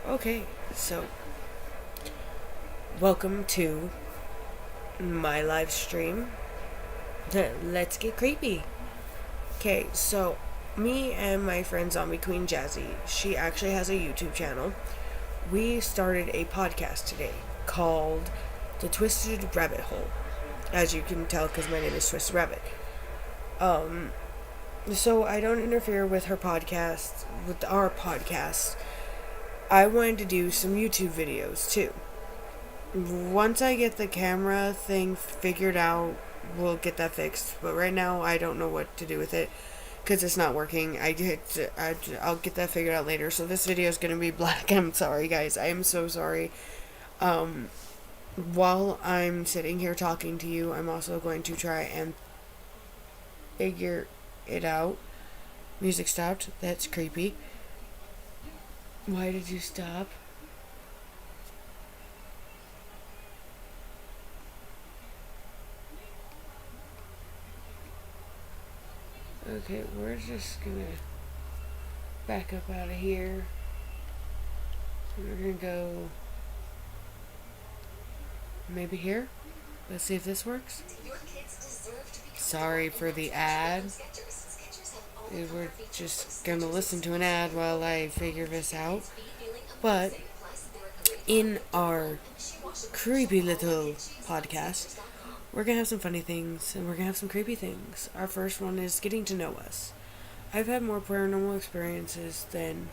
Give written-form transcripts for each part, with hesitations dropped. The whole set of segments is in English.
Okay, so welcome to my live stream. Let's get creepy. Okay, so me and my friend Zombie Queen Jazzy, she actually has a YouTube channel. We started a podcast today called The Twisted Rabbit Hole. As you can tell, because my name is Twisted Rabbit. So I don't interfere with her podcast, with our podcast. I wanted to do some YouTube videos too. Once I get the camera thing figured out, we'll get that fixed. But right now, I don't know what to do with it because it's not working. I'll get that figured out later. So this video is gonna be black. I'm sorry, guys. I am so sorry. While I'm sitting here talking to you, I'm also going to try and figure it out. Music stopped. That's creepy. Why did you stop? Okay, we're just gonna back up out of here. We're gonna go maybe here. Let's see if this works. Sorry for the ad. We're just gonna listen to an ad while I figure this out. But in our creepy little podcast, we're gonna have some funny things and we're gonna have some creepy things. Our first one is getting to know us. I've had more paranormal experiences than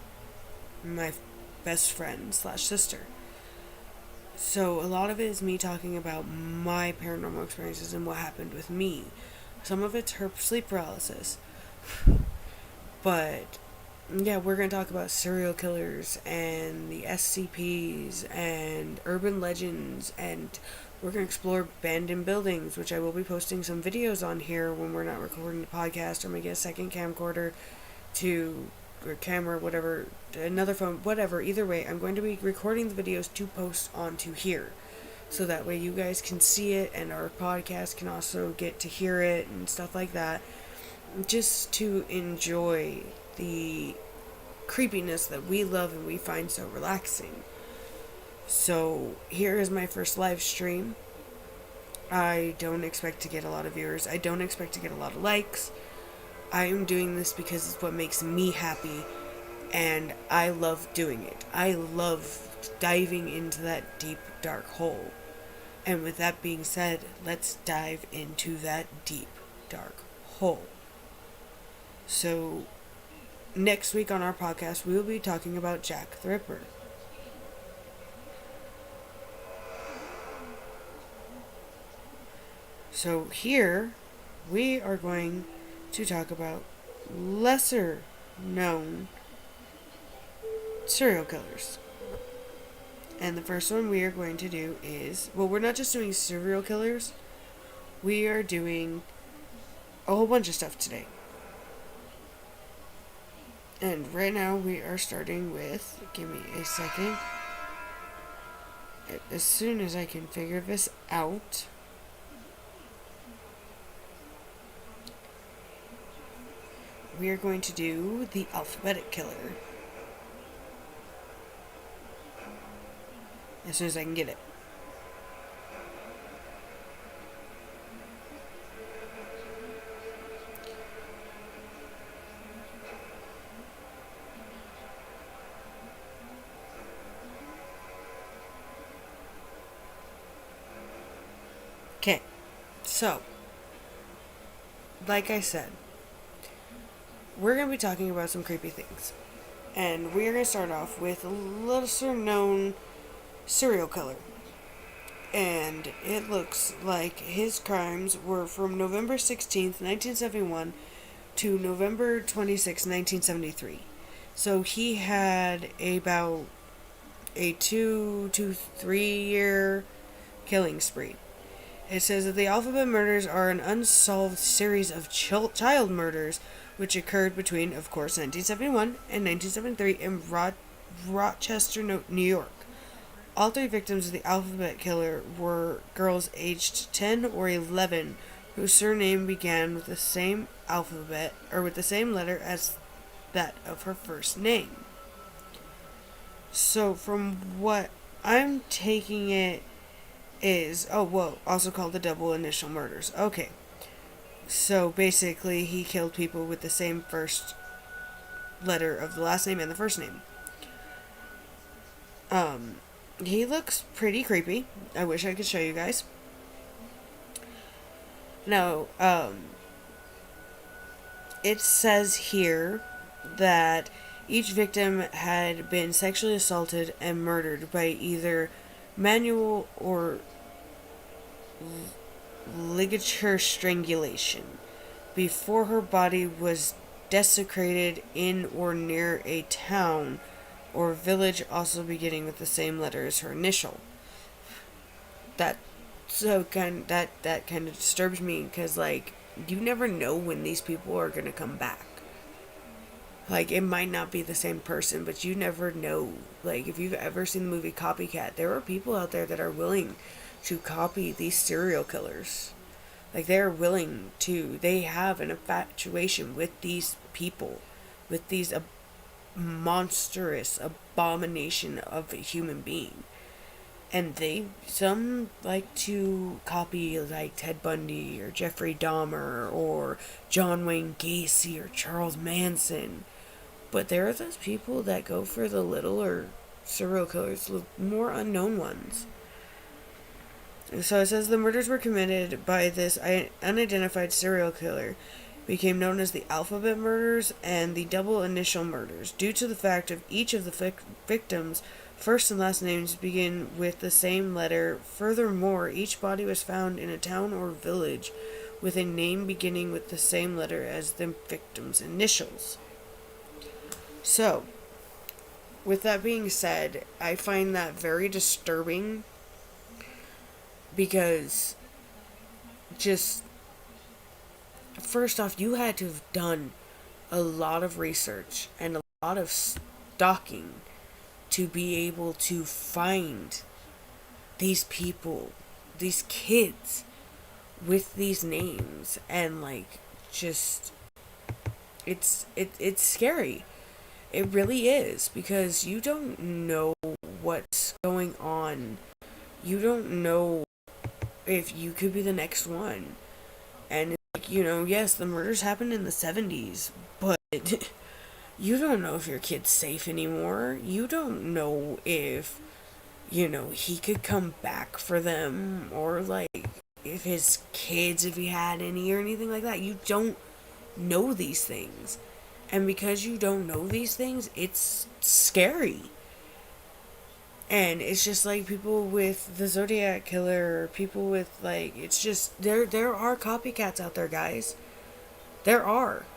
my best friend slash sister. So a lot of it is me talking about my paranormal experiences and what happened with me. Some of it's her sleep paralysis. But yeah, we're going to talk about serial killers and the SCPs and urban legends, and we're going to explore abandoned buildings, which I will be posting some videos on here when we're not recording the podcast, or I'm going to get a second camcorder to, or camera, whatever, another phone, whatever. Either way, I'm going to be recording the videos to post onto here. So that way you guys can see it and our podcast can also get to hear it and stuff like that. Just to enjoy the creepiness that we love and we find so relaxing. So here is my first live stream. I don't expect to get a lot of viewers. I don't expect to get a lot of likes. I am doing this because it's what makes me happy, and I love doing it. I love diving into that deep, dark hole. And with that being said, let's dive into that deep, dark hole. So, next week on our podcast, we will be talking about Jack the Ripper. So here, we are going to talk about lesser known serial killers. And the first one we are going to do is, well, we're not just doing serial killers, we are doing a whole bunch of stuff today. And right now we are starting with, give me a second, as soon as I can figure this out. We are going to do the alphabetic killer. As soon as I can get it. Okay, so, like I said, we're going to be talking about some creepy things. And we're going to start off with a lesser known serial killer. And it looks like his crimes were from November 16th, 1971 to November 26th, 1973. So he had about a 2 to 3 year killing spree. It says that the alphabet murders are an unsolved series of child murders which occurred between, of course, 1971 and 1973 in Rochester, New York. All three victims of the alphabet killer were girls aged 10 or 11 whose surname began with the same alphabet, or with the same letter as that of her first name. So from what I'm taking it is, oh, well, also called the double initial murders. Okay. So basically, he killed people with the same first letter of the last name and the first name. Um, he looks pretty creepy. I wish I could show you guys. Now, it says here that each victim had been sexually assaulted and murdered by either manual or ligature strangulation before her body was desecrated in or near a town or village also beginning with the same letter as her initial. That that kind of disturbs me because like you never know when these people are gonna come back. Like it might not be the same person, but you never know. Like if you've ever seen the movie Copycat, there are people out there that are willing to copy these serial killers. Like they're willing to. They have an infatuation with these people, with these monstrous abomination of a human being. And they some like to copy like Ted Bundy or Jeffrey Dahmer or John Wayne Gacy or Charles Manson. But there are those people that go for the littler serial killers, the more unknown ones. So it says the murders were committed by this unidentified serial killer, became known as the alphabet murders and the double initial murders, due to the fact of each of the victims' first and last names begin with the same letter. Furthermore, each body was found in a town or village with a name beginning with the same letter as the victim's initials. So, with that being said, I find that very disturbing because just first off, you had to have done a lot of research and a lot of stalking to be able to find these people, these kids with these names and like just it's scary. It really is because you don't know what's going on. You don't know if you could be the next one. And like, yes, the murders happened in the 70s, but you don't know if your kid's safe anymore. You don't know if, he could come back for them or like if his kids, if he had any or anything like that. You don't know these things. And because you don't know these things, it's scary. And it's just like people with the Zodiac Killer, or people with like it's just there are copycats out there, guys. There are.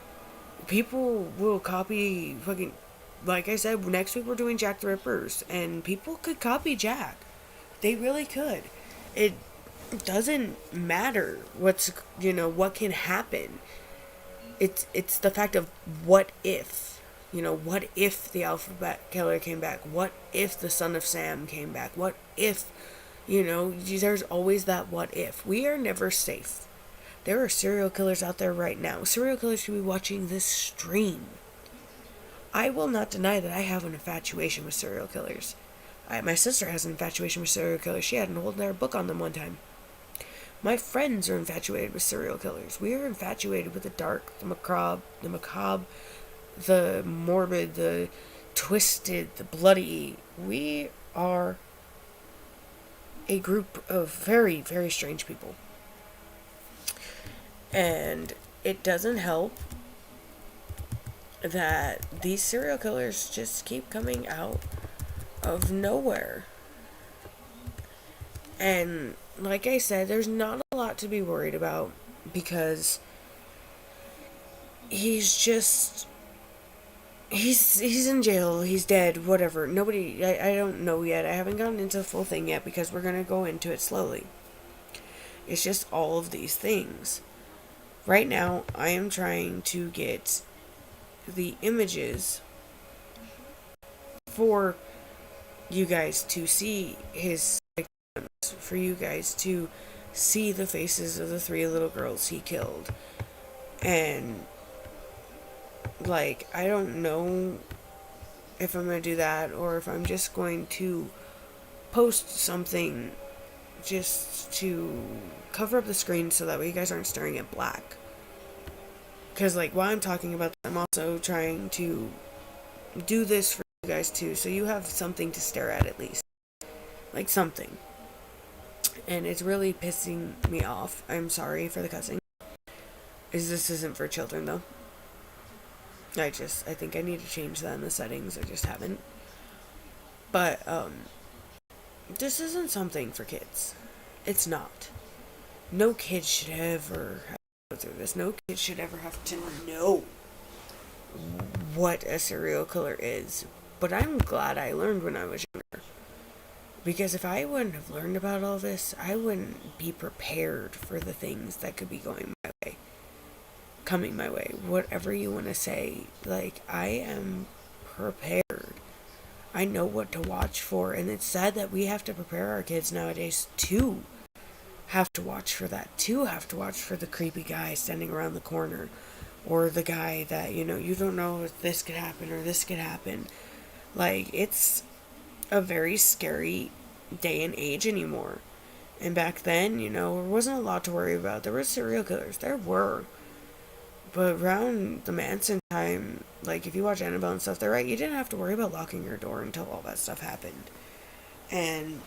People will copy fucking like I said, next week we're doing Jack the Rippers and people could copy Jack. They really could. It doesn't matter what can happen. It's the fact of what if. What if the alphabet killer came back? What if the son of Sam came back? What if, there's always that what if. We are never safe. There are serial killers out there right now. Serial killers could be watching this stream. I will not deny that I have an infatuation with serial killers. My sister has an infatuation with serial killers. She had an whole entire book on them one time. My friends are infatuated with serial killers. We are infatuated with the dark, the macabre, the morbid, the twisted, the bloody. We are a group of very, very strange people. And it doesn't help that these serial killers just keep coming out of nowhere. And like I said, there's not a lot to be worried about because he's in jail, he's dead, whatever. I don't know yet. I haven't gotten into the full thing yet because we're going to go into it slowly. It's just all of these things. Right now, I am trying to get the images for you guys to see his victims, for you guys to see the faces of the 3 little girls he killed. And, like, I don't know if I'm going to do that, or if I'm just going to post something just to cover up the screen so that way you guys aren't staring at black. Because, like, while I'm talking about that, I'm also trying to do this for you guys too, so you have something to stare at least. Like, something. And it's really pissing me off. I'm sorry for the cussing. This isn't for children, though. I think I need to change that in the settings. I just haven't. But, this isn't something for kids. It's not. No kid should ever have to go through this. No kid should ever have to know what a serial killer is. But I'm glad I learned when I was younger. Because if I wouldn't have learned about all this, I wouldn't be prepared for the things that could be going my way. Coming my way. Whatever you want to say. Like, I am prepared. I know what to watch for. And it's sad that we have to prepare our kids nowadays to have to watch for that. To have to watch for the creepy guy standing around the corner. Or the guy that, you don't know if this could happen or this could happen. Like, it's a very scary day and age anymore. And back then, there wasn't a lot to worry about. There were serial killers. There were. But around the Manson time, like, if you watch Annabelle and stuff, they're right. You didn't have to worry about locking your door until all that stuff happened. And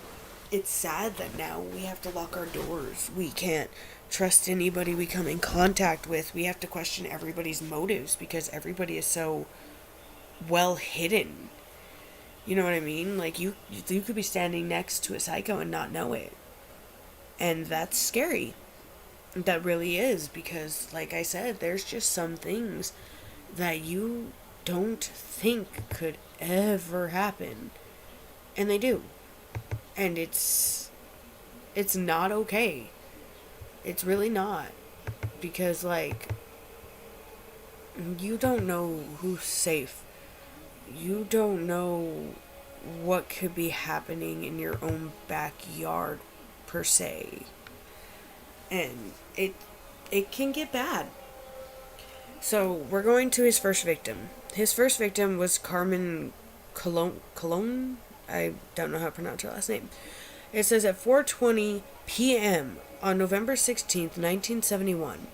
it's sad that now we have to lock our doors. We can't trust anybody we come in contact with. We have to question everybody's motives because everybody is so well hidden. You know what I mean? Like, you could be standing next to a psycho and not know it. And that's scary. That really is, because, like I said, there's just some things that you don't think could ever happen. And they do. And it's not okay. It's really not. Because, like, you don't know who's safe. You don't know what could be happening in your own backyard, per se. And it can get bad. So, we're going to his first victim. His first victim was Carmen Colon? I don't know how to pronounce her last name. It says at 4:20 p.m. on November 16th, 1971,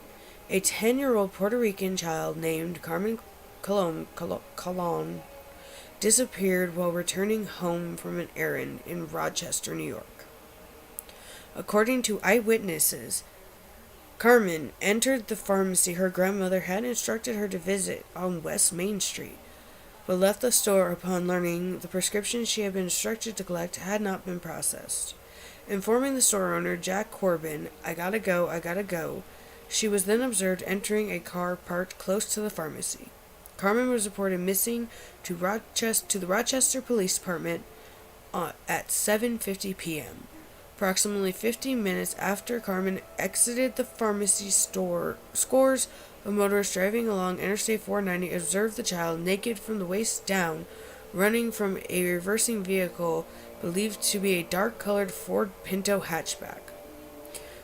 a 10-year-old Puerto Rican child named Carmen Colon disappeared while returning home from an errand in Rochester, New York. According to eyewitnesses, Carmen entered the pharmacy her grandmother had instructed her to visit on West Main Street, but left the store upon learning the prescription she had been instructed to collect had not been processed. Informing the store owner, Jack Corbin, I gotta go, she was then observed entering a car parked close to the pharmacy. Carmen was reported missing to the Rochester Police Department at 7:50 p.m. Approximately 15 minutes after Carmen exited the pharmacy store, scores of motorists driving along Interstate 490 observed the child naked from the waist down, running from a reversing vehicle believed to be a dark-colored Ford Pinto hatchback.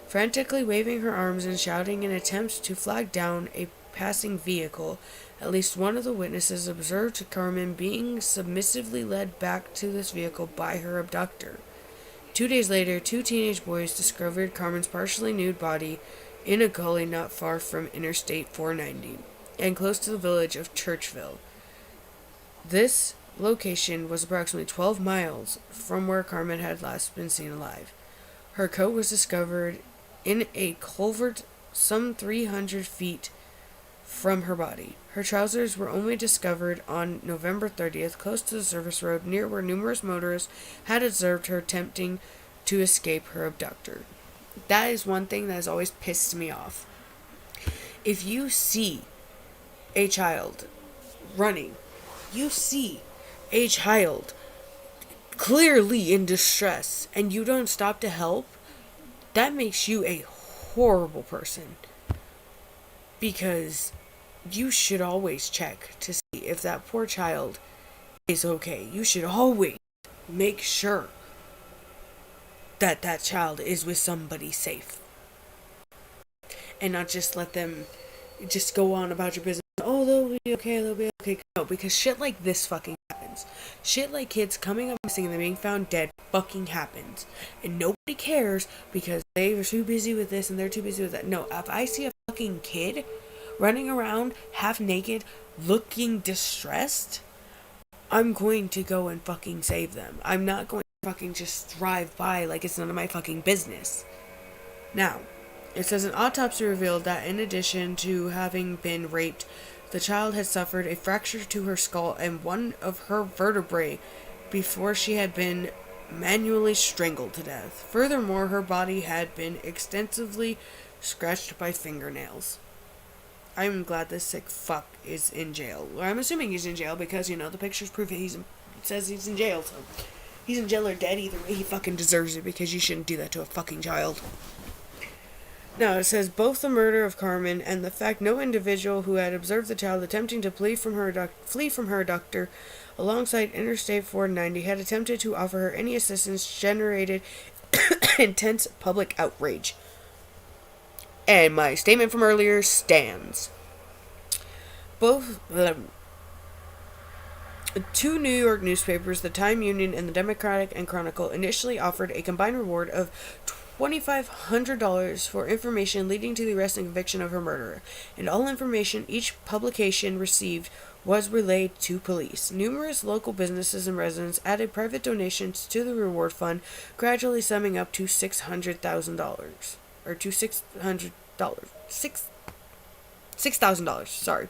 Frantically waving her arms and shouting in attempts to flag down a passing vehicle, at least one of the witnesses observed Carmen being submissively led back to this vehicle by her abductor. 2 days later, 2 teenage boys discovered Carmen's partially nude body in a gully not far from Interstate 490 and close to the village of Churchville. This location was approximately 12 miles from where Carmen had last been seen alive. Her coat was discovered in a culvert some 300 feet from her body. Her trousers were only discovered on November 30th, close to the service road near where numerous motorists had observed her attempting to escape her abductor. That is one thing that has always pissed me off. If you see a child running, you see a child clearly in distress, and you don't stop to help, that makes you a horrible person. Because you should always check to see if that poor child is okay. You should always make sure that that child is with somebody safe. And not just let them just go on about your business. Oh, they'll be okay. No, because shit like this fucking happens. Shit like kids coming up missing and then being found dead fucking happens. And nobody cares because they are too busy with this and they're too busy with that. No, if I see a fucking kid running around half naked, looking distressed, I'm going to go and fucking save them. I'm not going to fucking just drive by like it's none of my fucking business. Now, it says an autopsy revealed that in addition to having been raped, the child had suffered a fracture to her skull and one of her vertebrae before she had been manually strangled to death. Furthermore, her body had been extensively scratched by fingernails. I'm glad this sick fuck is in jail. I'm assuming he's in jail because, the pictures prove it says he's in jail, so he's in jail or dead. Either way, he fucking deserves it because you shouldn't do that to a fucking child. Now, it says both the murder of Carmen and the fact no individual who had observed the child attempting to flee from her abductor alongside Interstate 490 had attempted to offer her any assistance generated intense public outrage. And my statement from earlier stands. Both two New York newspapers, the Time Union and the Democratic and Chronicle, initially offered a combined reward of $2,500 for information leading to the arrest and conviction of her murderer, and all information each publication received was relayed to police. Numerous local businesses and residents added private donations to the reward fund, gradually summing up to $600,000. Or to $600. $6,000, sorry.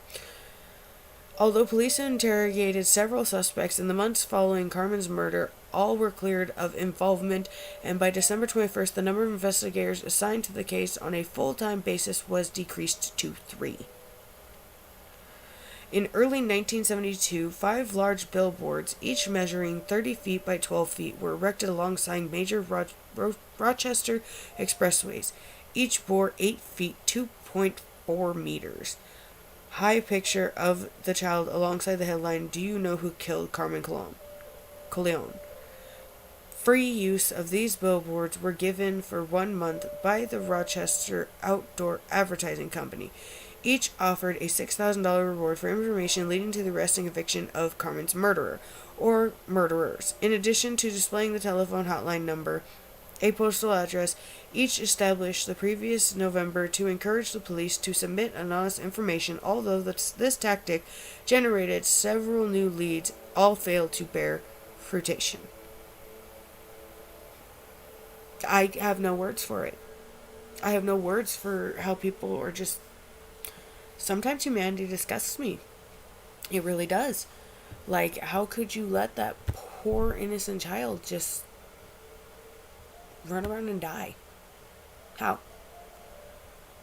Although police interrogated several suspects in the months following Carmen's murder, all were cleared of involvement, and by December 21st, the number of investigators assigned to the case on a full-time basis was decreased to 3. In early 1972, 5 large billboards, each measuring 30 feet by 12 feet, were erected alongside major Rochester expressways. Each bore 8 feet, 2.4 meters. High picture of the child alongside the headline, "Do you know who killed Carmen Corleone?" Free use of these billboards were given for 1 month by the Rochester Outdoor Advertising Company. Each offered a $6,000 reward for information leading to the arrest and conviction of Carmen's murderer or murderers. In addition to displaying the telephone hotline number, a postal address, each established the previous November to encourage the police to submit anonymous information, although this tactic generated several new leads, all failed to bear fruition. I have no words for it. I have no words for how people are just... Sometimes humanity disgusts me. It really does. Like, how could you let that poor innocent child just run around and die? How?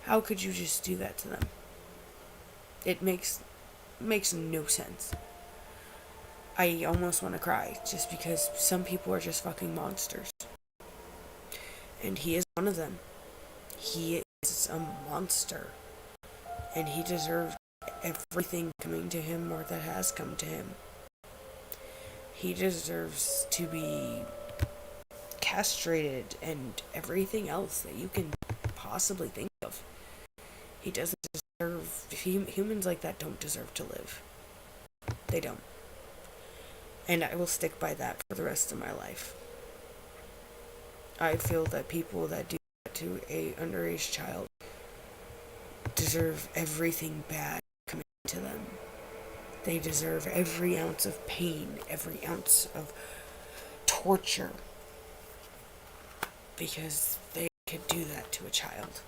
How could you just do that to them? It makes no sense. I almost want to cry just because some people are just fucking monsters. And he is one of them. He is a monster. And he deserves everything coming to him or that has come to him. He deserves to be castrated and everything else that you can possibly think of. He doesn't deserve... Humans like that don't deserve to live. They don't. And I will stick by that for the rest of my life. I feel that people that do that to a underage child deserve everything bad coming to them. They deserve every ounce of pain, every ounce of torture, because they could do that to a child.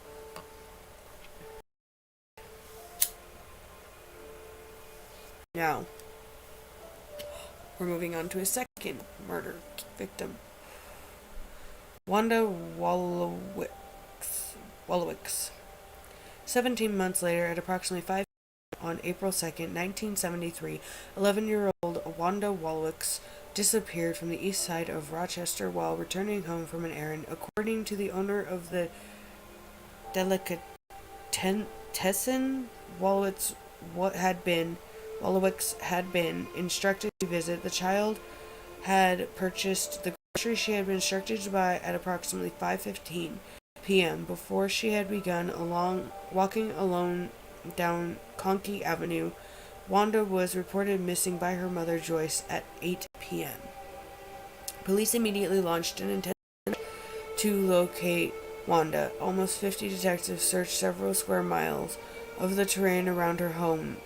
Now, we're moving on to a second murder victim. Wanda Wallowicz. 17 months later, at approximately 5 on April 2nd, 1973, 11-year-old Wanda Wallowicz disappeared from the east side of Rochester while returning home from an errand. According to the owner of the delicatessen, Wallowicz had been instructed to visit. The child had purchased the groceries she had been instructed to buy at approximately 5:15 p.m. before she had begun walking alone down Conkey Avenue Wanda was reported missing by her mother Joyce at 8 p.m. Police immediately launched an intense to locate Wanda. Almost 50 detectives searched several square miles of the terrain around her home,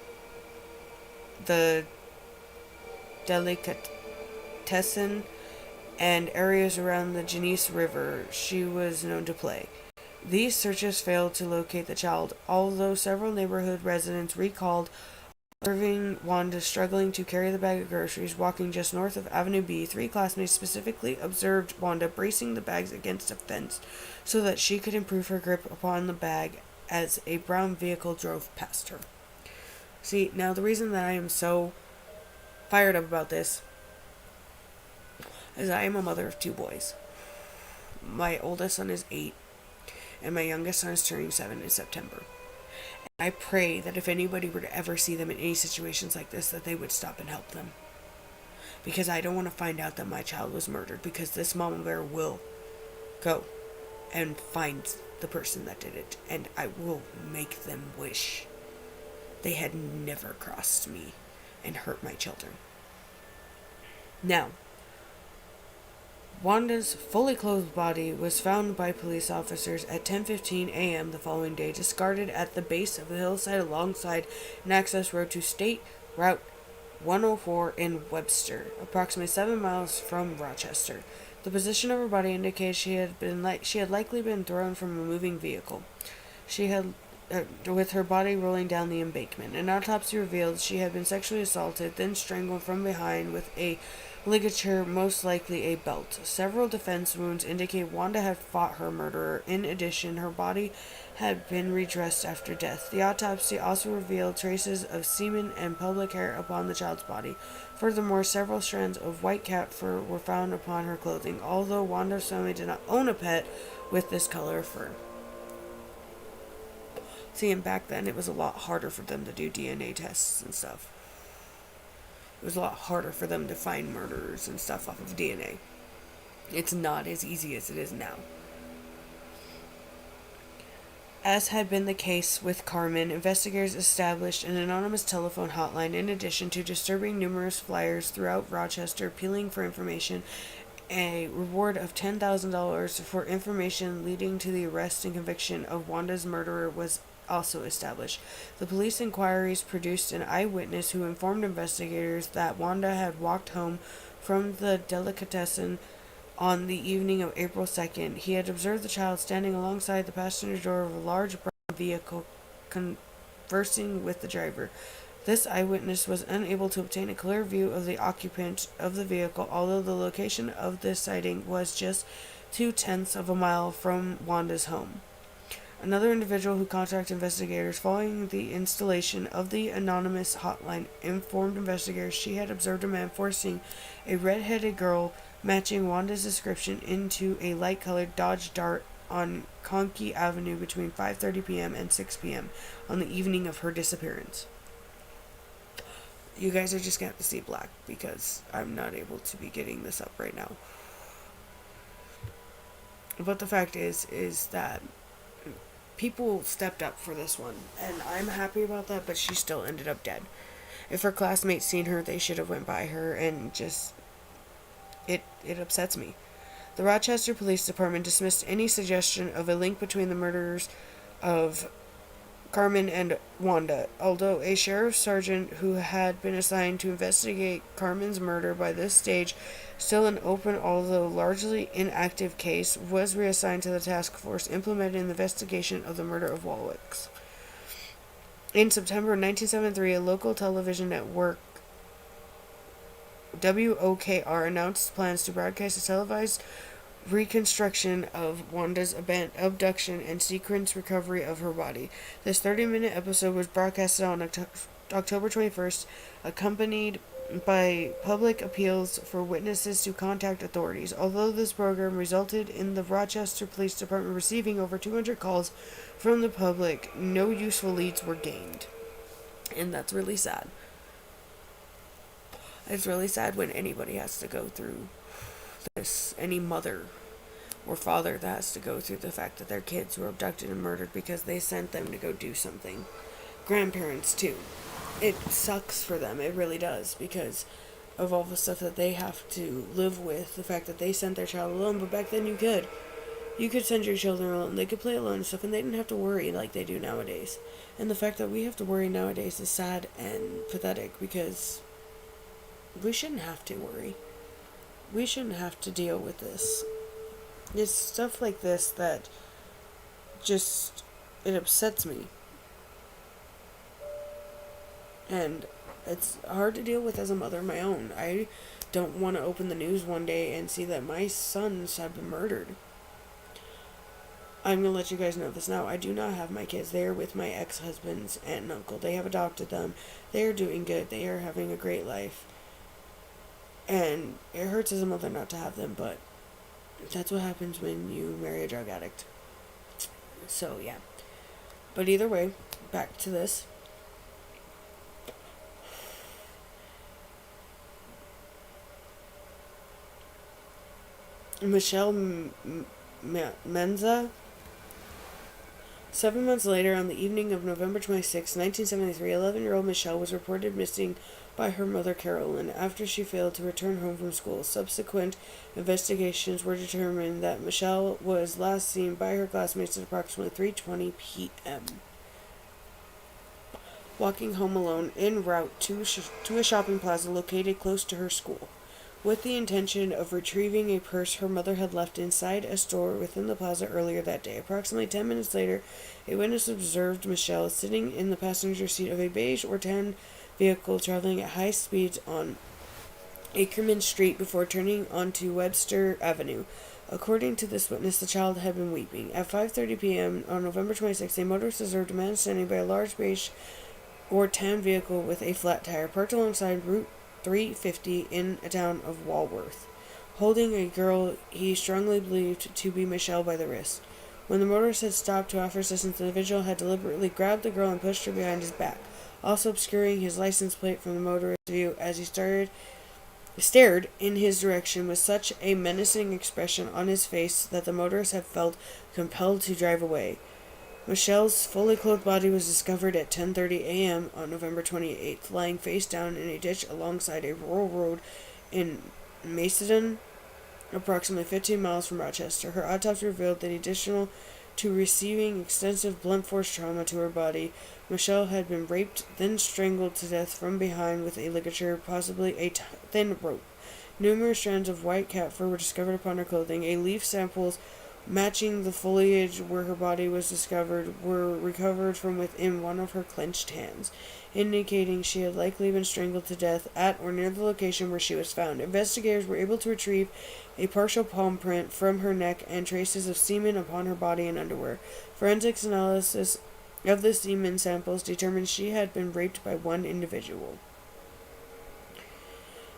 the Delicatessen, and areas around the Genesee River she was known to play. These searches failed to locate the child, although several neighborhood residents recalled observing Wanda struggling to carry the bag of groceries walking just north of Avenue B. 3 classmates specifically observed Wanda bracing the bags against a fence so that she could improve her grip upon the bag as a brown vehicle drove past her. See, now the reason that I am so fired up about this is I am a mother of two boys. My oldest son is 8, and my youngest son is turning 7 in September. I pray that if anybody were to ever see them in any situations like this, that they would stop and help them. Because I don't want to find out that my child was murdered, because this mama bear will go and find the person that did it, and I will make them wish they had never crossed me and hurt my children. Now, Wanda's fully clothed body was found by police officers at 10:15 a.m. the following day, discarded at the base of the hillside alongside an access road to State Route 104 in Webster, approximately 7 miles from Rochester. The position of her body indicates she had likely been thrown from a moving vehicle. She had with her body rolling down the embankment. An autopsy revealed she had been sexually assaulted, then strangled from behind with a ligature, most likely a belt. Several defense wounds indicate Wanda had fought her murderer. In addition, her body had been redressed after death. The autopsy also revealed traces of semen and public hair upon the child's body. Furthermore, several strands of white cat fur were found upon her clothing, although Wanda's family did not own a pet with this color of fur. See, and back then it was a lot harder for them to do DNA tests and stuff. It was a lot harder for them to find murderers and stuff off of DNA. It's not as easy as it is now. As had been the case with Carmen, investigators established an anonymous telephone hotline in addition to distributing numerous flyers throughout Rochester appealing for information. A reward of $10,000 for information leading to the arrest and conviction of Wanda's murderer was also established. The police inquiries produced an eyewitness who informed investigators that Wanda had walked home from the Delicatessen on the evening of April 2nd. He had observed the child standing alongside the passenger door of a large brown vehicle conversing with the driver. This eyewitness was unable to obtain a clear view of the occupant of the vehicle, although the location of this sighting was just 0.2 of a mile from Wanda's home. Another individual who contacted investigators following the installation of the anonymous hotline informed investigators she had observed a man forcing a red-headed girl matching Wanda's description into a light-colored Dodge Dart on Conkey Avenue between 5:30 p.m. and 6 p.m. on the evening of her disappearance. You guys are just going to have to see black because I'm not able to be getting this up right now. But the fact is that people stepped up for this one, and I'm happy about that, but she still ended up dead. If her classmates seen her, they should have went by her, and just, it upsets me. The Rochester Police Department dismissed any suggestion of a link between the murders of Carmen and Wanda, although a sheriff's sergeant who had been assigned to investigate Carmen's murder by this stage, still an open although largely inactive case, was reassigned to the task force implementing the investigation of the murder of Walwicks. In September 1973, a local television network, WOKR, announced plans to broadcast a televised reconstruction of Wanda's abduction and sequence recovery of her body. This 30-minute episode was broadcasted on October 21st, accompanied by public appeals for witnesses to contact authorities. Although this program resulted in the Rochester Police Department receiving over 200 calls from the public, no useful leads were gained. And that's really sad. It's really sad when anybody has to go through this, any mother or father that has to go through the fact that their kids were abducted and murdered because they sent them to go do something. Grandparents too. it sucks for them. It really does, because of all the stuff that they have to live with. The fact that they sent their child alone, but back then you could. You could send your children alone. They could play alone and stuff, and they didn't have to worry like they do nowadays. And the fact that we have to worry nowadays is sad and pathetic, because we shouldn't have to worry. We shouldn't have to deal with this. It's stuff like this that just, it upsets me. And it's hard to deal with as a mother of my own. I don't want to open the news one day and see that my sons have been murdered. I'm going to let you guys know this now. I do not have my kids. They are with my ex-husband's aunt and uncle. They have adopted them. They are doing good. They are having a great life. And it hurts as a mother not to have them, but that's what happens when you marry a drug addict. So, yeah. But either way, back to this. Michelle Menza. 7 months later, on the evening of November 26, 1973, 11-year-old Michelle was reported missing by her mother, Carolyn, after she failed to return home from school. Subsequent investigations were determined that Michelle was last seen by her classmates at approximately 3:20 p.m. walking home alone en route to a shopping plaza located close to her school, with the intention of retrieving a purse her mother had left inside a store within the plaza earlier that day. Approximately 10 minutes later, a witness observed Michelle sitting in the passenger seat of a beige or tan vehicle traveling at high speeds on Ackerman Street before turning onto Webster Avenue. According to this witness, the child had been weeping. At 5:30 p.m. on November 26, a motorist observed a man standing by a large beige or tan vehicle with a flat tire parked alongside Route 350 in a town of Walworth, holding a girl he strongly believed to be Michelle by the wrist. When the motorist had stopped to offer assistance, the individual had deliberately grabbed the girl and pushed her behind his back, also obscuring his license plate from the motorist's view as he stared in his direction with such a menacing expression on his face that the motorist had felt compelled to drive away. Michelle's fully clothed body was discovered at 10:30 a.m. on November 28th, lying face down in a ditch alongside a rural road in Macedon, approximately 15 miles from Rochester. Her autopsy revealed that, additional to receiving extensive blunt force trauma to her body, Michelle had been raped, then strangled to death from behind with a ligature, possibly a thin rope. Numerous strands of white cat fur were discovered upon her clothing. Leaf samples matching the foliage where her body was discovered were recovered from within one of her clenched hands, indicating she had likely been strangled to death at or near the location where she was found. Investigators were able to retrieve a partial palm print from her neck and traces of semen upon her body and underwear. Forensics analysis of the semen samples determined she had been raped by one individual.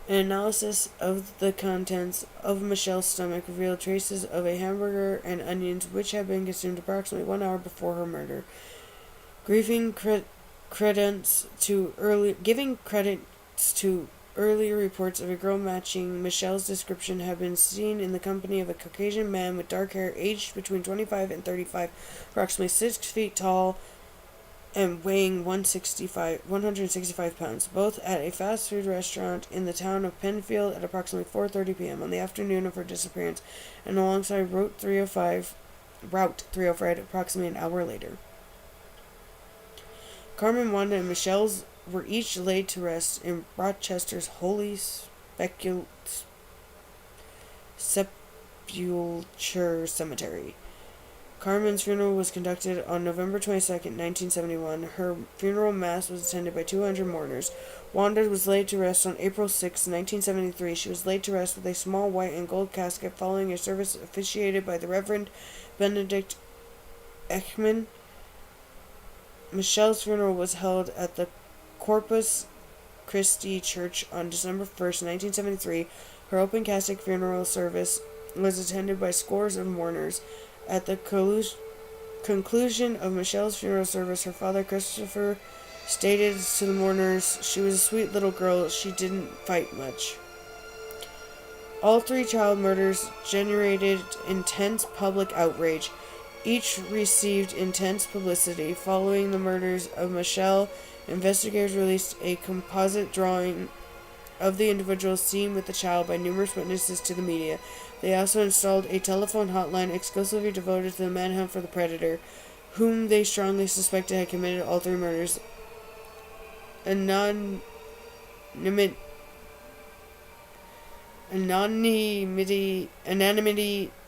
An analysis of the contents of Michelle's stomach revealed traces of a hamburger and onions which had been consumed approximately 1 hour before her murder. Giving credence to earlier reports of a girl matching Michelle's description have been seen in the company of a Caucasian man with dark hair, aged between 25 and 35, approximately 6 feet tall, and weighing 165 pounds, both at a fast food restaurant in the town of Penfield at approximately 4:30 p.m. on the afternoon of her disappearance, and alongside Route 305 approximately an hour later. Carmen, Wanda, and Michelle's were each laid to rest in Rochester's Holy Sepulchre Cemetery. Carmen's funeral was conducted on November 22, 1971. Her funeral mass was attended by 200 mourners. Wanda was laid to rest on April 6, 1973. She was laid to rest with a small white and gold casket following a service officiated by the Reverend Benedict Ekman. Michelle's funeral was held at the Corpus Christi Church on December 1st, 1973. Her open casket funeral service was attended by scores of mourners. At the conclusion of Michelle's funeral service, her father, Christopher, stated to the mourners, "She was a sweet little girl. She didn't fight much." All three child murders generated intense public outrage. Each received intense publicity. Following the murders of Michelle Investigators released a composite drawing of the individuals seen with the child by numerous witnesses to the media. They also installed a telephone hotline exclusively devoted to the manhunt for the predator, whom they strongly suspected had committed all three murders. Anonymity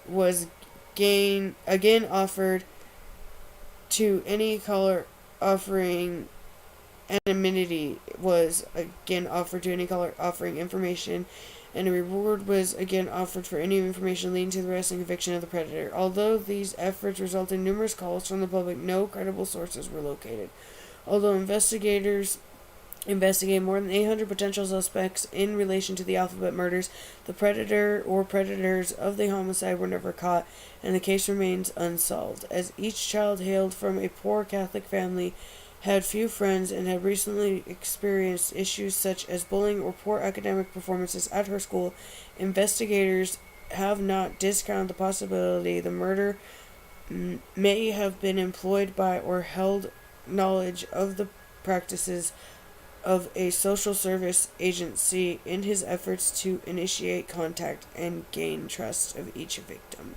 was again offered to any caller offering anonymity was again offered to any caller offering information, and a reward was again offered for any information leading to the arrest and conviction of the predator. Although these efforts resulted in numerous calls from the public, no credible sources were located. Although investigators investigated more than 800 potential suspects in relation to the Alphabet murders, the predator or predators of the homicide were never caught, and the case remains unsolved. As each child hailed from a poor Catholic family, had few friends, and had recently experienced issues such as bullying or poor academic performances at her school, investigators have not discounted the possibility the murder may have been employed by or held knowledge of the practices of a social service agency in his efforts to initiate contact and gain trust of each victim.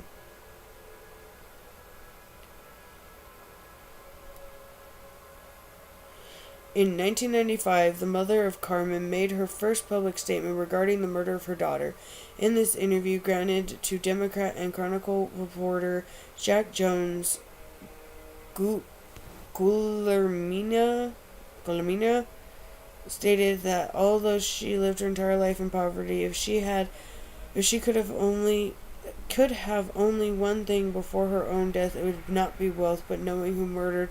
In 1995, the mother of Carmen made her first public statement regarding the murder of her daughter. In this interview granted to Democrat and Chronicle reporter Jack Jones, Guillermina stated that although she lived her entire life in poverty, if she could have only one thing before her own death, it would not be wealth, but knowing who murdered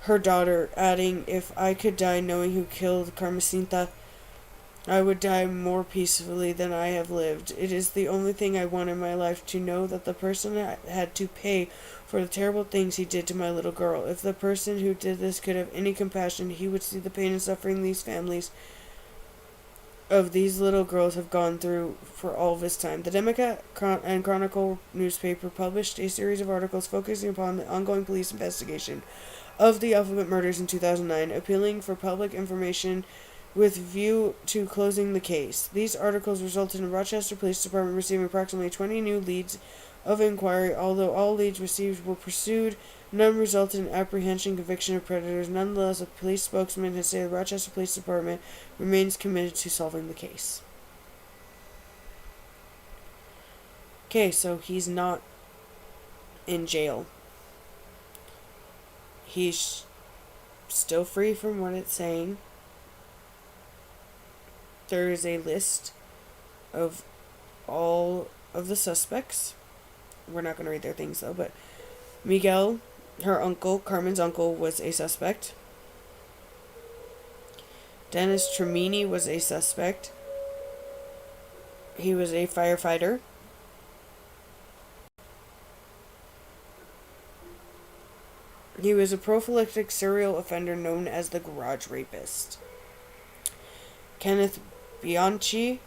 her daughter, adding, "If I could die knowing who killed Carmencita, I would die more peacefully than I have lived. It is the only thing I want in my life, to know that the person had to pay for the terrible things he did to my little girl. If the person who did this could have any compassion, he would see the pain and suffering these families of these little girls have gone through for all of this time." The Democrat and Chronicle newspaper published a series of articles focusing upon the ongoing police investigation of the Alphabet murders in 2009, appealing for public information with view to closing the case. These articles resulted in the Rochester Police Department receiving approximately 20 new leads of inquiry. Although all leads received were pursued, none resulted in apprehension and conviction of predators. Nonetheless, a police spokesman has said the Rochester Police Department remains committed to solving the case. Okay, so he's not in jail. He's still free from what it's saying. There is a list of all of the suspects. We're not going to read their things though, but Miguel, her uncle, Carmen's uncle, was a suspect. Dennis Tremini was a suspect. He was a firefighter. He was a prolific serial offender known as the Garage Rapist. Kenneth Bianchi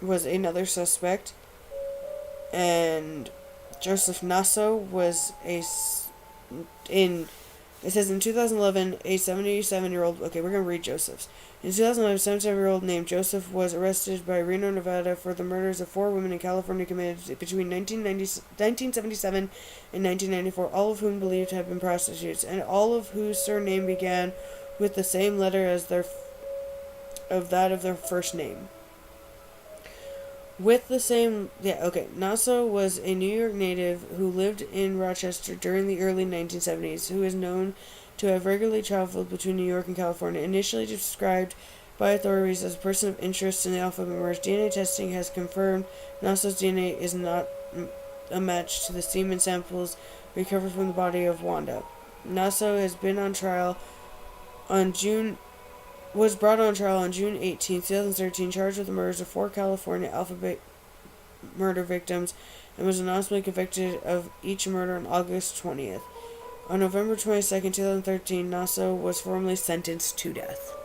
was another suspect, and Joseph Nasso was in 2011, a 77-year-old, okay, we're going to read Joseph's. In 2011, a 77-year-old named Joseph was arrested by Reno, Nevada for the murders of 4 women in California committed between 1977 and 1994, all of whom believed to have been prostitutes, and all of whose surname began with the same letter as that of their first name. Nasso was a New York native who lived in Rochester during the early 1970s, who is known to have regularly traveled between New York and California. Initially described by authorities as a person of interest in the Alphabet murders, DNA testing has confirmed Nasso's DNA is not a match to the semen samples recovered from the body of Wanda. Nasso has been on trial was brought on trial on June 18, 2013, charged with the murders of 4 California Alphabet murder victims, and was anonymously convicted of each murder on August 20th. On November 22, 2013, Nasso was formally sentenced to death.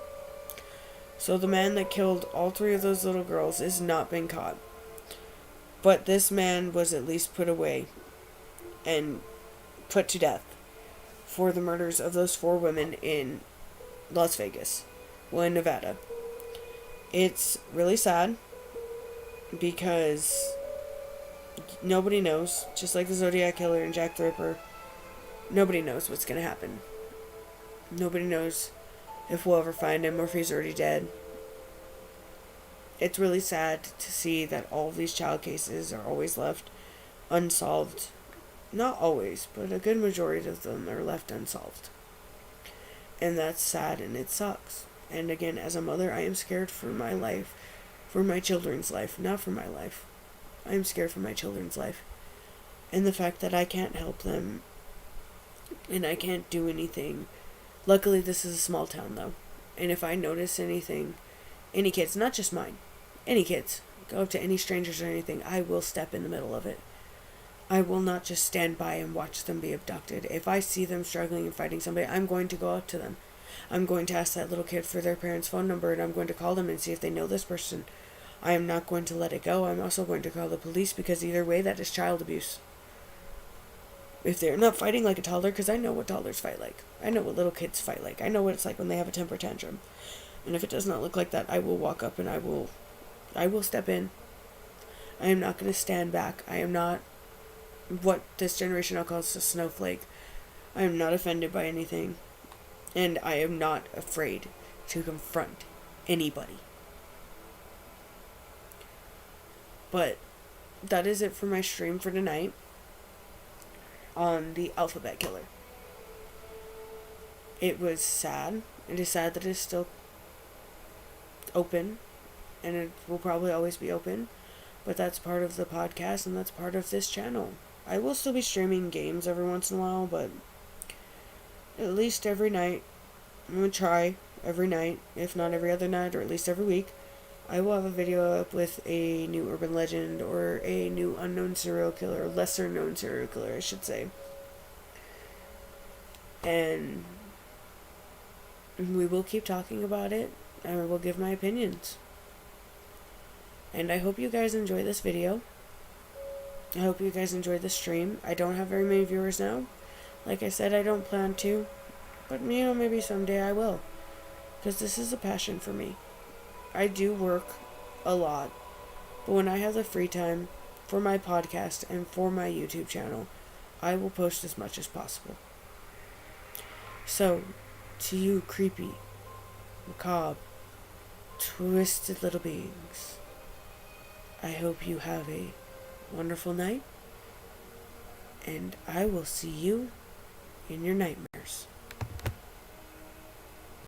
So the man that killed all 3 of those little girls has not been caught. But this man was at least put away and put to death for the murders of those 4 women in Las Vegas. Well, in Nevada. It's really sad because nobody knows. Just like the Zodiac Killer and Jack the Ripper, nobody knows what's going to happen. Nobody knows if we'll ever find him or if he's already dead. It's really sad to see that all of these child cases are always left unsolved. Not always, but a good majority of them are left unsolved. And that's sad and it sucks. And again, as a mother, I am scared for my life, for my children's life, not for my life. I am scared for my children's life. And the fact that I can't help them and I can't do anything. Luckily, this is a small town, though. And if I notice anything, any kids, not just mine, any kids, go up to any strangers or anything, I will step in the middle of it. I will not just stand by and watch them be abducted. If I see them struggling and fighting somebody, I'm going to go up to them. I'm going to ask that little kid for their parents' phone number, and I'm going to call them and see if they know this person. I am not going to let it go. I'm also going to call the police, because either way, that is child abuse. If they're not fighting like a toddler, because I know what toddlers fight like. I know what little kids fight like. I know what it's like when they have a temper tantrum. And if it does not look like that, I will walk up and I will step in. I am not going to stand back. I am not what this generation now calls a snowflake. I am not offended by anything. And I am not afraid to confront anybody. But that is it for my stream for tonight on the Alphabet Killer. It was sad. It is sad that it is still open, and it will probably always be open, but that's part of the podcast and that's part of this channel. I will still be streaming games every once in a while, but at least every night, I'm going to try every night, if not every other night, or at least every week, I will have a video up with a new urban legend or a new unknown serial killer, or lesser known serial killer, I should say. And we will keep talking about it, and I will give my opinions. And I hope you guys enjoy this video. I hope you guys enjoy the stream. I don't have very many viewers now. Like I said, I don't plan to. But, maybe someday I will. Because this is a passion for me. I do work a lot. But when I have the free time for my podcast and for my YouTube channel, I will post as much as possible. So, to you creepy, macabre, twisted little beings, I hope you have a wonderful night, and I will see you in your nightmares.